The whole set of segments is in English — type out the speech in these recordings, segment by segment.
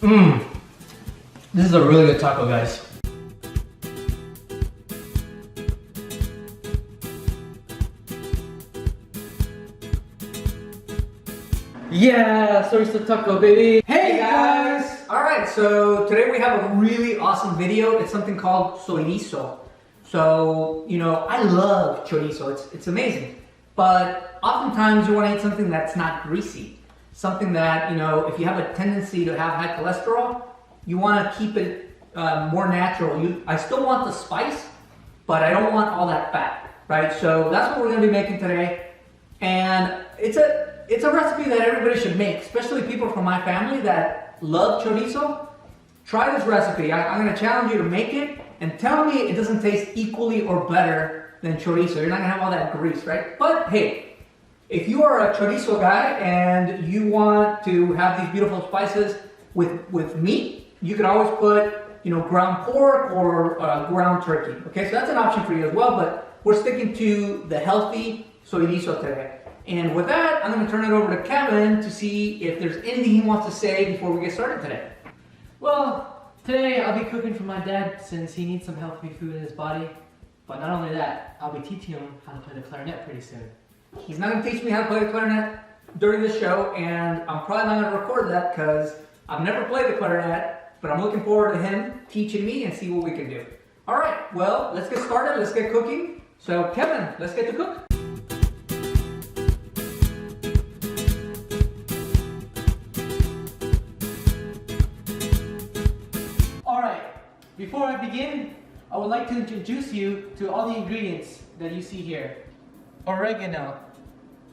This is a really good taco, guys. Yeah, Soyrizo taco, baby. Hey guys! Alright, so today we have a really awesome video. It's something called Soyrizo. So, you know, I love chorizo. It's amazing. But oftentimes you want to eat something that's not greasy. Something that, you know, if you have a tendency to have high cholesterol, you want to keep it more natural. I still want the spice, but I don't want all that fat, right? So that's what we're going to be making today. And it's a recipe that everybody should make, especially people from my family that love chorizo. Try this recipe. I'm going to challenge you to make it and tell me it doesn't taste equally or better than chorizo. You're not going to have all that grease, right? But hey, if you are a chorizo guy and you want to have these beautiful spices with meat, you can always put, you know, ground pork or ground turkey. Okay, so that's an option for you as well, but we're sticking to the healthy chorizo today. And with that, I'm going to turn it over to Kevin to see if there's anything he wants to say before we get started today. Well, today I'll be cooking for my dad since he needs some healthy food in his body. But not only that, I'll be teaching him how to play the clarinet pretty soon. He's not going to teach me how to play the clarinet during this show, and I'm probably not going to record that because I've never played the clarinet, but I'm looking forward to him teaching me and see what we can do. All right, well, let's get started. Let's get cooking. So, Kevin, let's get to cook. All right, before I begin, I would like to introduce you to all the ingredients that you see here. Oregano,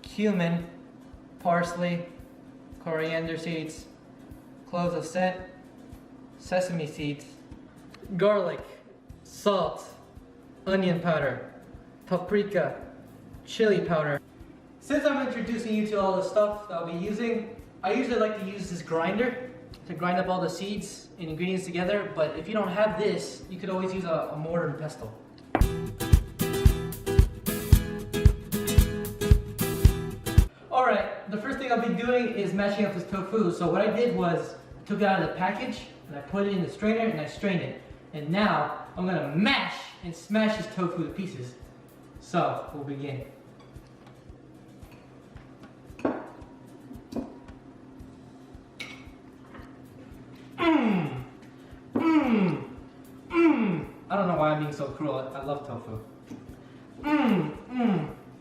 cumin, parsley, coriander seeds, cloves of scent, sesame seeds, garlic, salt, onion powder, paprika, chili powder. Since I'm introducing you to all the stuff that I'll be using, I usually like to use this grinder to grind up all the seeds and ingredients together, but if you don't have this, you could always use a mortar and pestle. Alright, the first thing I'll be doing is mashing up this tofu. So what I did was, I took it out of the package, and I put it in the strainer, and I strained it. And now, I'm going to mash and smash this tofu to pieces. So, we'll begin. I don't know why I'm being so cruel. I love tofu.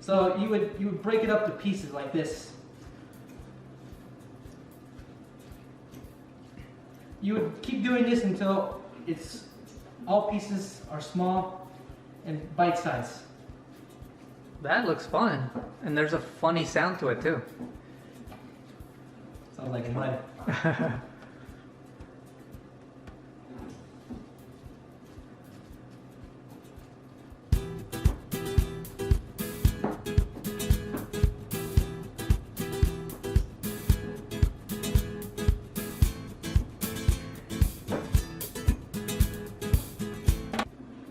So you would break it up to pieces like this. You would keep doing this until all pieces are small and bite size. That looks fun. And there's a funny sound to it too. Sounds like mud.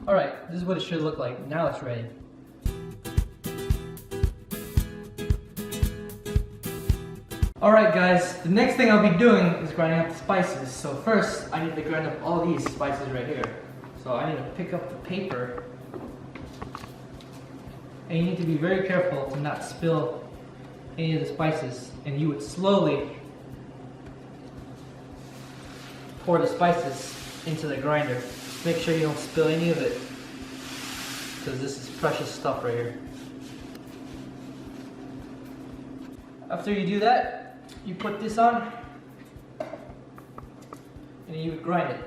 Alright, this is what it should look like. Now it's ready. Alright guys, the next thing I'll be doing is grinding up the spices. So first, I need to grind up all these spices right here. So I need to pick up the paper. And you need to be very careful to not spill any of the spices. And you would slowly pour the spices into the grinder. Make sure you don't spill any of it, because this is precious stuff right here. After you do that, you put this on, and you would grind it.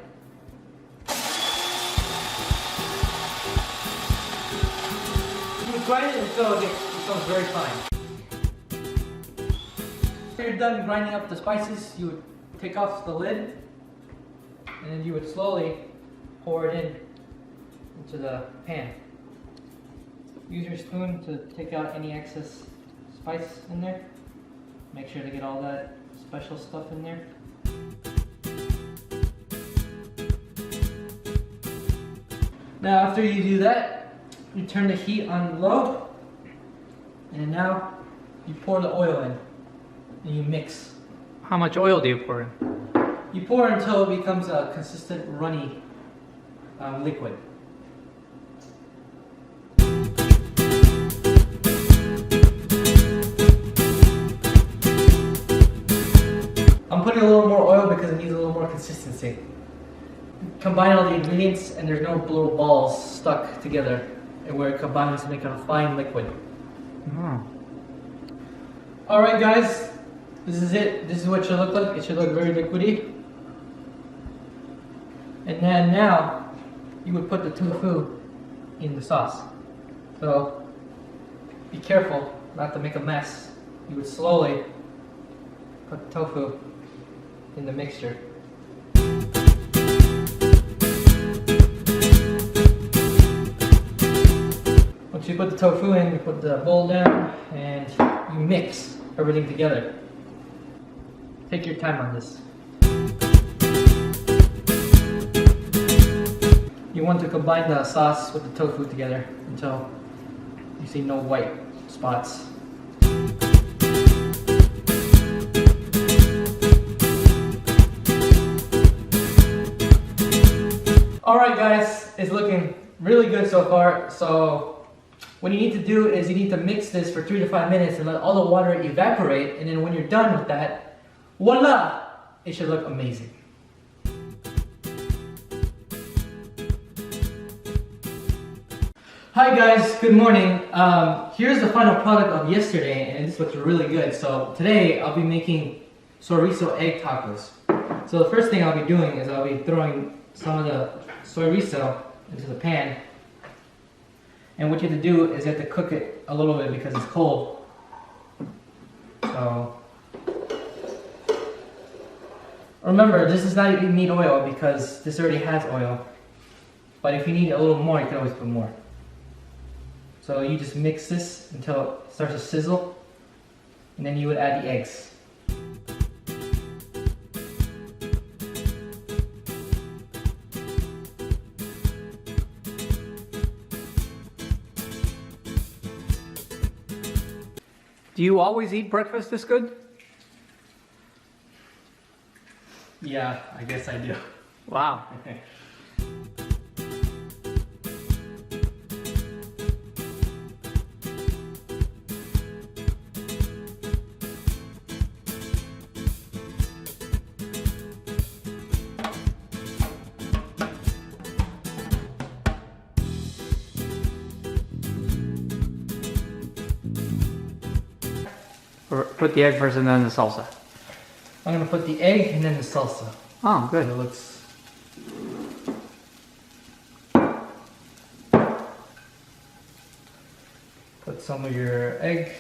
You would grind it until it becomes very fine. After you're done grinding up the spices, you would take off the lid, and then you would slowly pour it into the pan. Use your spoon to take out any excess spice in there. Make sure to get all that special stuff in there. Now after you do that, you turn the heat on low, and now you pour the oil in and you mix. How much oil do you pour in? You pour until it becomes a consistent runny liquid. I'm putting a little more oil because it needs a little more consistency. Combine all the ingredients and there's no little balls stuck together, and where it combines to make a fine liquid. Alright guys, this is it. This is what it should look like. It should look very liquidy. And then now, you would put the tofu in the sauce. So, be careful not to make a mess. You would slowly put the tofu in the mixture. Once you put the tofu in, you put the bowl down and you mix everything together. Take your time on this. You want to combine the sauce with the tofu together until you see no white spots. Alright guys, it's looking really good so far. So what you need to do is you need to mix this for 3 to 5 minutes and let all the water evaporate, and then when you're done with that, voila! It should look amazing. Hi guys, good morning. Here's the final product of yesterday, and this looks really good. So today I'll be making Soyrizo egg tacos. So the first thing I'll be doing is I'll be throwing some of the Soyrizo into the pan. And what you have to do is you have to cook it a little bit because it's cold. So remember, this does not need oil because this already has oil. But if you need a little more, you can always put more. So you just mix this until it starts to sizzle, and then you would add the eggs. Do you always eat breakfast this good? Yeah, I guess I do. Wow. Put the egg first and then the salsa. I'm gonna put the egg and then the salsa. Oh, good. It looks. Put some of your egg.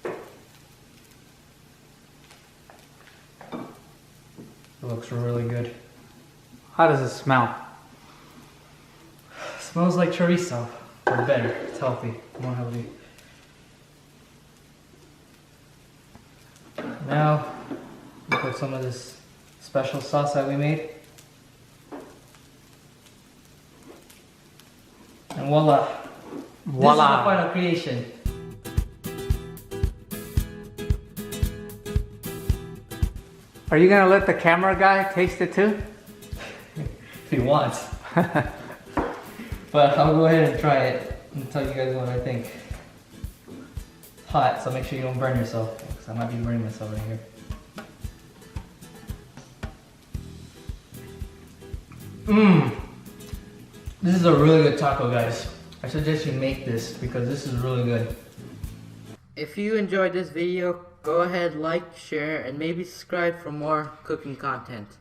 It looks really good. How does it smell? Smells like chorizo, but better. It's healthy, more healthy. Now, we put some of this special sauce that we made. And voila. This is the final creation. Are you gonna let the camera guy taste it too? If he wants. But I'll go ahead and try it and tell you guys what I think. It's hot, so make sure you don't burn yourself, because I might be burning myself right here. This is a really good taco, guys. I suggest you make this because this is really good. If you enjoyed this video, go ahead, like, share, and maybe subscribe for more cooking content.